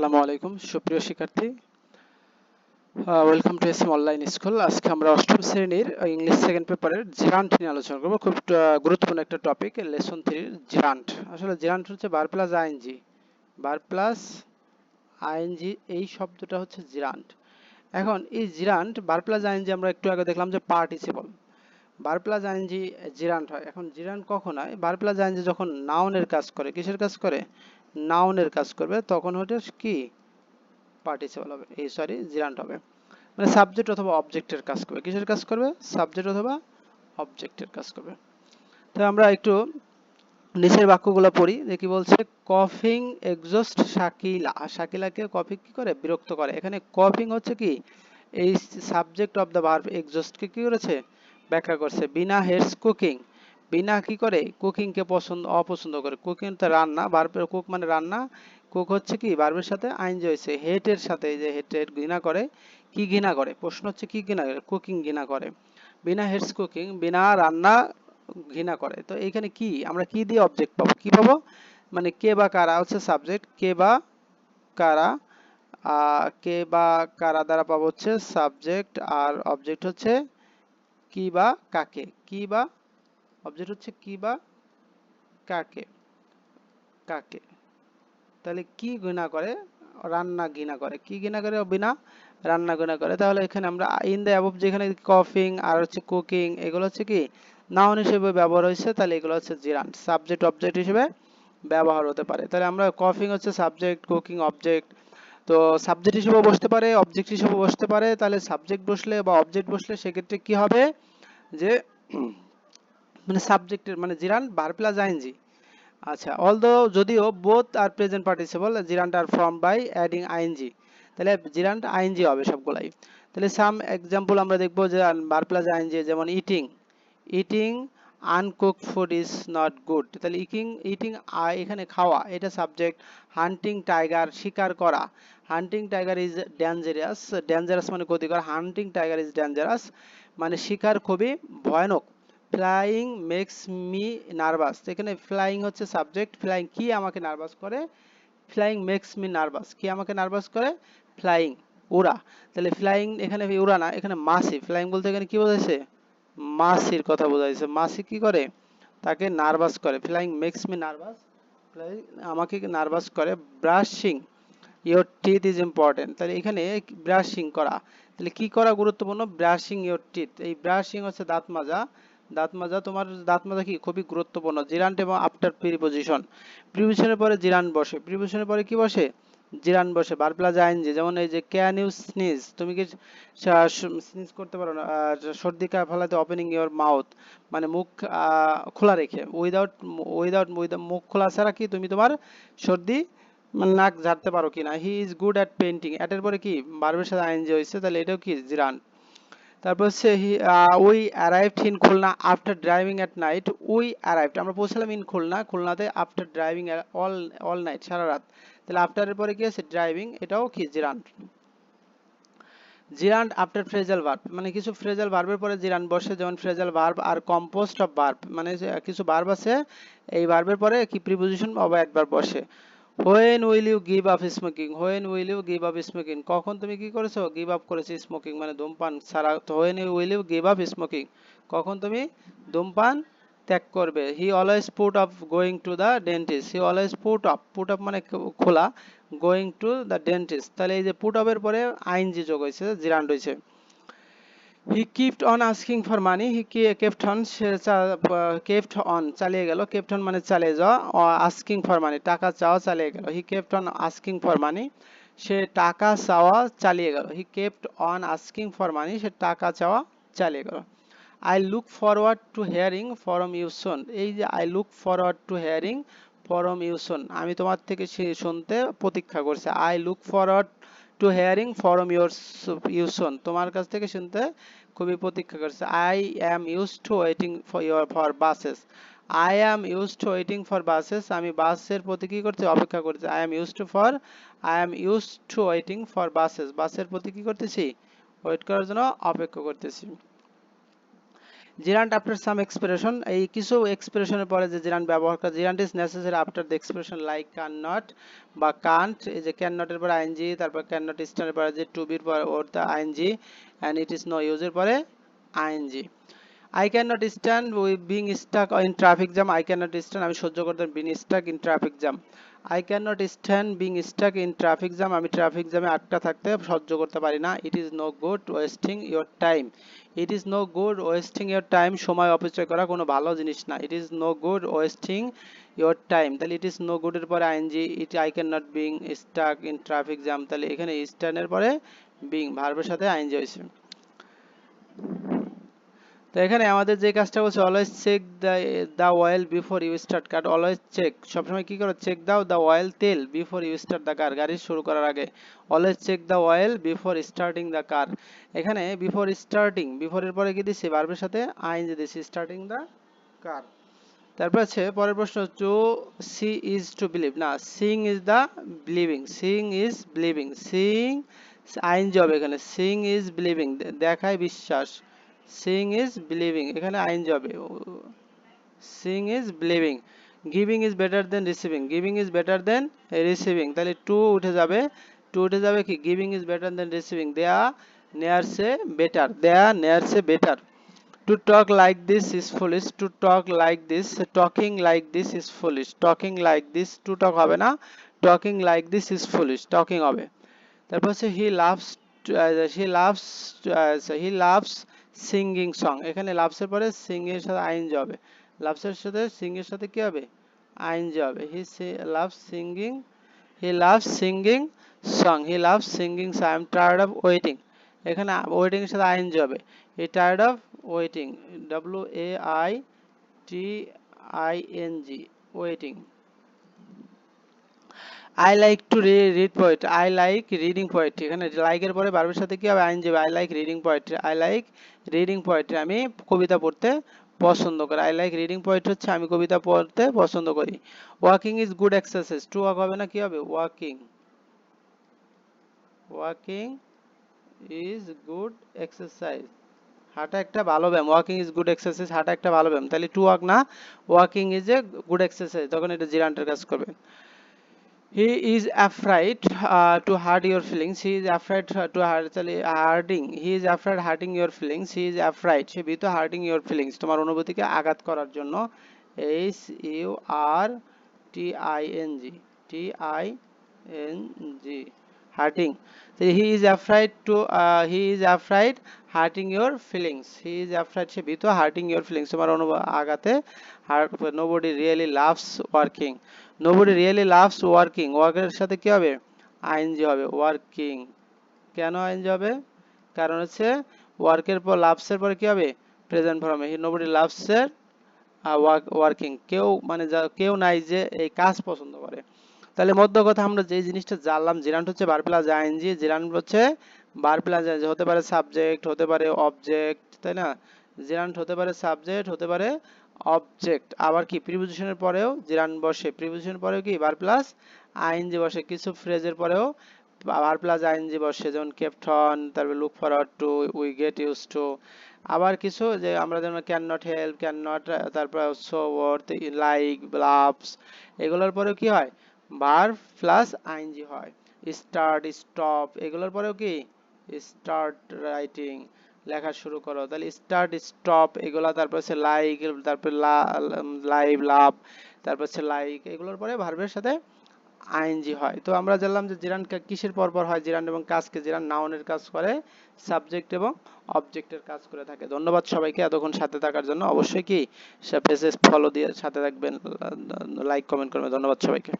আসসালামু আলাইকুম সুপ্রিয় শিক্ষার্থী, welcome to SM online school. আজকে আমরা অষ্টম শ্রেণীর ইংলিশ সেকেন্ড পেপারের জিরান্ট নিয়ে আলোচনা করব। খুব গুরুত্বপূর্ণ একটা টপিক, লেসন 3 জিরান্ট। আসলে জিরান্ট হচ্ছে বার প্লাস আইএনজি, বার প্লাস আইএনজি, এই শব্দটা হচ্ছে জিরান্ট। এখন এই জিরান্ট বার প্লাস আইএনজি আমরা একটু আগে দেখলাম যে পার্টিসিপল, বার প্লাস আইএনজি জিরান্ট হয়। এখন জিরান্ট কখন হয়? বার প্লাস আইএনজি যখন নাউনের কাজ করে। কিসের কাজ করে? নাউনের কাজ করবে, তখন ওটা কি পার্টিসিপল হবে, এই সরি জিরান্ট হবে। মানে সাবজেক্ট অথবা অবজেক্টের কাজ করবে। কিসের কাজ করবে? সাবজেক্ট অথবা অবজেক্টের কাজ করবে। তো আমরা একটু নিচের বাক্যগুলো পড়ি, যে কি বলছে। কফিং এক্সস্ট শাকিলা, শাকিলাকে কফি কি করে? বিরক্ত করে। এখানে কফিং হচ্ছে কি, এই সাবজেক্ট অফ দ্য ভার্ব এক্সস্টকে কি করেছে? ব্যাখ্যা করছে। বিনা হেটস কুকিং, বিনা কি করে? কুকিং কে অপছন্দ করে। কুকিং তো রান্না, ভার্বের কুক মানে রান্না, কুক হচ্ছে কি ভার্বের সাথে আইনজি হয়েছে, হেটের সাথে, এই যে হেটের ঘৃণা করে। কি ঘৃণা করে? প্রশ্ন হচ্ছে কি ঘৃণা করে? কুকিং ঘৃণা করে। বিনা হেটস কুকিং, বিনা রান্না ঘৃণা করে। তো এখানে কি আমরা কি দিয়ে অবজেক্ট পাবো? কি পাবো? মানে কে বা কারা হচ্ছে সাবজেক্ট, কে বা কারা, কে বা কারা দ্বারা পাবো হচ্ছে সাবজেক্ট, আর অবজেক্ট হচ্ছে কি বা কাকে। কি বা অবজেক্ট হচ্ছে কি বা কাকে, কাকে। তাহলে কি ঘৃণা করে? রান্না ঘৃণা করে। কি ঘৃণা করে? বিনা রান্না ঘৃণা করে। তাহলে এখানে আমরা ইন দ্য অ্যাবভ, যেখানে কফিং আর হচ্ছে কুকিং, এগুলো হচ্ছে কি নাউন হিসেবে ব্যবহার হয়েছে, তাহলে এগুলো হচ্ছে জিরান্ট, সাবজেক্ট অবজেক্ট হিসেবে ব্যবহার হতে পারে। তাহলে আমরা কফিং হচ্ছে সাবজেক্ট, কুকিং অবজেক্ট। তো সাবজেক্ট হিসেবে বসতে পারে, অবজেক্ট হিসেবে বসতে পারে। তাহলে সাবজেক্ট বসলে বা অবজেক্ট বসলে সেক্ষেত্রে কি হবে? যে মানে সাবজেক্টের মানে জিরান্ট বার প্লাস আইএনজি। আচ্ছা, অলদো যদিও both are present participle, gerund are form by adding ING, তাহলে জিরান্ট আইএনজি হবে সবগুলাই। তাহলে সাম এক্সাম্পল আমরা দেখবো যে বার প্লাস আইএনজি, যেমন eating, eating uncooked food is not good. তাহলে ইটিং, ইটিং এখানে খাওয়া, এটা সাবজেক্ট। হান্টিং টাইগার, শিকার করা। Hunting tiger is dangerous, dangerous মানে ক্ষতিকর। হান্টিং টাইগার ইজ ডেঞ্জারাস মানে শিকার খুবই ভয়ানক। ফ্লাইং মেক্স মি নার্ভাস, এখানে ফ্লাইং হচ্ছে সাবজেক্ট, ফ্লাইং কি আমাকে নার্ভাস করে? ফ্লাইং মেক্স মি নার্ভাস, কি আমাকে নার্ভাস করে? ফ্লাইং, উড়া। তাহলে ফ্লাইং এখানে উড়া না, এখানে মাসি। ফ্লাইং বলতে এখানে কি বোঝাইছে? মাসির কথা বোঝাইছে। মাসি কি করে? তাকে নার্ভাস করে। Flying makes me nervous, flying আমাকে নার্ভাস করে। Brushing your teeth is important, তাহলে এখানে ব্রাশিং করা, তাহলে কি করা গুরুত্বপূর্ণ? ব্রাশিং ইওর টিথ, এই ব্রাশিং হচ্ছে দাঁত মাজা। দাঁত মাজা, তোমার দাঁত মাজা কি খুবই গুরুত্বপূর্ণ। জিরান্ট এবং আফটার প্রিপোজিশন, প্রিপোজিশনের পরে জিরান্ট বসে। প্রিপোজিশনের পরে কি বসে? জিরান্ট বসে। বার প্লাস আইএনজি, যেমন এই যে ক্যান ইউ স্নিজ, তুমি কি স্নিজ করতে পারো না? সর্দি কাশি ফলাতে ওপেনিং ইওর মাউথ, মানে মুখ খোলা রেখে। উইদাউট, উইদাউট মুখ খোলা ছাড়া কি তুমি তোমার সর্দি মানে নাক ঝাড়তে পারো কিনা। He is good at painting, এটার পরে কি ভার্বের সাথে আইএনজি হয়েছে, তাহলে এটাও কি জিরান্ট। তারপর হচ্ছে we arrived in Khulna after driving at night. We arrived, আমরা পৌঁছালাম ইন খুলনা, খুলনাতে after driving all all night, সারা রাত। তাহলে আফটারের পরে কি আছে? ড্রাইভিং, এটাও কি জিরান্ট। জিরান্ট আফটার ফ্রেজাল ভার্ব, মানে কিছু ফ্রেজাল ভার্বের পরে জিরান্ট বসে, যেমন ফ্রেজাল ভার্ব আর কম্পোস্ট অফ ভার্ব, মানে কিছু ভার্ব আছে এই ভার্বের পরে কি প্রিপোজিশন অথবা অ্যাডভার্ব বসে। When will you give up smoking, when will you give up smoking, কখন তুমি কি করেছো? গিভ আপ করেছো স্মোকিং মানে ধূমপান ছাড়া। তো when will you give up smoking, কখন তুমি ধূমপান ত্যাগ করবে। He always put off going to the dentist, he always put off মানে খোলা, গোয়িং টু দ্য ডেন্টিস্ট, তাহলে এই যে পুট অফ এর পরে আইএনজি যোগ হয়েছে, জিরান্ড হয়েছে। He keeped on asking for money, he kept on, সে কেপ্ট অন চালিয়ে গেল, কেপ্ট অন মানে চালিয়ে যাওয়া, আস্কিং ফর মানি টাকা চাওয়া চালিয়ে গেল। He kept on asking for money, সে টাকা চাওয়া চালিয়ে গেল। He kept on asking for money, সে টাকা চাওয়া চালিয়ে গেল। I look forward to hearing from you soon, এই যে I look forward to hearing from you soon, আমি তোমার থেকে শুনতে প্রতীক্ষা করছি। I look forward to hearing from you soon, তোমার কাছ থেকে শুনতে খুবই প্রতীক্ষা করছে। I am used to waiting for buses, I am used to waiting for buses, আমি বাসের প্রতি কি করছি? অপেক্ষা করছি। I am used to waiting for buses, বাসের প্রতি কি করতেছি? ওয়েট করার জন্য অপেক্ষা করতেছি। জিরান্ট আফটার সাম এক্সপ্রেশন, এই কিছু এক্সপ্রেশনের পরে যে জিরান্ট ব্যবহার করা, gerund is necessary after the expression like can not বা কান্ট, এই যে ক্যান নটের পরে আইএনজি, তারপর ক্যান নট স্ট্যান্ডের পরে যে টু বির পরে or the ING, and it is no ইউজের পরে ING. I cannot stand with being stuck in traffic jam. I cannot stand, আমি সহ্য করতে being stuck in traffic jam. I cannot stand being stuck in traffic jam. আমি traffic জ্যামে আটকা থাকতে সহ্য করতে পারি না। It is no good wasting your time. It is no good wasting your time. সময় অপচয় করা কোনো ভালো জিনিস না। It is no good wasting your time. তাহলে it is no good এর পরে ing, it I cannot being stuck in traffic jam, তাহলে এখানে stand এর পরে being ভার্বের সাথে ing হয়েছে। তো এখানে আমাদের যে কাজটা বলছে always check the oil before you start car, always check, সবসময় কি করো, চেক দাও দা অয়েল, তেল, before you start the car, গাড়ি শুরু করার আগে, always check the oil before starting the car. এখানে বিফোর স্টার্টিং, বিফোর এর পরে কি দিছি, ভার্বের সাথে আইএনজি দিছি, স্টার্টিং দা কার। তারপর আছে পরের প্রশ্ন, to see is to believe, না seeing is the believing, seeing is believing, seeing ING হবে এখানে, সিং ইজ বিলিভিং দেখায় বিশ্বাস, সিং ইজ বিলিভিং এখানে আইএনজি হবে, seeing is believing. Giving is better than receiving, giving is better than receiving, তাহলে to উঠে যাবে, টু উঠে যাবে কি, giving is better than receiving, দেয়া নেয়ার সে বেটার, দেয়া নেয়ার সে better. To talk like this is foolish, to talk like this, talking like this is foolish, talking like this, to talk হবে না, talking like this is foolish, talking হবে। তারপর হচ্ছে he loves, he loves, he loves singing song, এখানে loves এর পরে sing এর সাথে আইএনজি হবে, loves এর সাথে sing এর সাথে কি হবে, আইএনজি হবে। he loves singing, he loves singing song, he loves singing song, I am tired of waiting, এখানে ওয়েটিং এর সাথে আইএনজি হবে, he tired of waiting, W A I T I N G, waiting। I like to read poetry, I like reading poetry, এখানে like এর পরে ভার্বের সাথে কি হবে, আইএনজি হবে, I like reading poetry, I like reading poetry, আমি কবিতা পড়তে পছন্দ করি, I like reading poetry হচ্ছে আমি কবিতা পড়তে পছন্দ করি। Walking is good exercise, to walk হবে না, কি হবে, walking, walking is good exercise, হাঁটা একটা ভালো ব্যায়াম, ওয়াকিং ইজ গুড এক্সারসাইজ, হাঁটা একটা ভালো ব্যায়াম, তাহলে টু ওয়াক না, walking is a good exercise, তখন এটা জিরান্টের কাজ করবে। He is afraid to hurt your feelings, he is afraid to hurt, তাহলে hurting, he is afraid hurting your feelings, he is afraid, সে ভীত হার্টিং ইউর ফিলিংস, তোমার অনুভূতিকে আঘাত করার জন্য, H U R T I N G, T I N G, hurting. He is afraid to, he is afraid hurting your feelings, he is afraid সে ভীত hurting your feelings, তোমার আঘাতে। Nobody really loves working, nobody really loves working, ওয়ার্কের সাথে কি হবে, ING হবে, working. কেন আইএনজি হবে, কারণ হচ্ছে ওয়ার্কের পর লাভস এর পরে কি হবে, প্রেজেন্ট ফর্মে, নোবডি লাভস এর ওয়ার্কিং, কেউ মানে কেউ নাই যে এই কাজ পছন্দ করে। তাহলে মধ্য কথা আমরা যে জিনিসটা জানলাম, জিরান্ট হচ্ছে ভার্ব প্লাস আইএনজি, জিরান্ট হচ্ছে ভার্ব প্লাস আইএনজি, হতে পারে সাবজেক্ট, হতে পারে অবজেক্ট, তাই না, জিরান্ট হতে পারে সাবজেক্ট, হতে পারে অবজেক্ট, আবার কি প্রিপোজিশনের পরেও জিরান্ট বসে, প্রিপোজিশনের পরেও কি ভার্ব প্লাস আইএনজি বসে, কিছু ফ্রেজের পরেও ভার্ব প্লাস আইএনজি বসে, যেমন কেপ্ট অন, তারপর look forward two, we get used to, আবার কিছু যে আমরা যেমন can not help, can not, তারপর সো ওয়ার্থ, লাইক, লাভস, এগুলোর পরেও কি হয়, ভার্ব প্লাস আইএনজি হয়। স্টার্ট, স্টপ, এগুলোর পরেও কি, স্টার্ট রাইটিং, লেখা শুরু করো, তাহলে স্টার্ট, স্টপ এগুলা, তারপর হচ্ছে লাইক, তারপর লাইভ, লাভ, তারপর হচ্ছে লাইক, এগুলোর পরে ভার্বের সাথে আইএনজি হয়। তো আমরা জানলাম যে জিরান্ড কিসের পরপর হয়, জিরান্ড এবং কাজকে, জিরান্ড নাউনের কাজ করে, সাবজেক্ট এবং অবজেক্টের কাজ করে থাকে। ধন্যবাদ সবাইকে এতক্ষণ সাথে থাকার জন্য, অবশ্যই কি পেজে ফলো দিয়ে সাথে থাকবেন, লাইক কমেন্ট করবেন, ধন্যবাদ সবাইকে।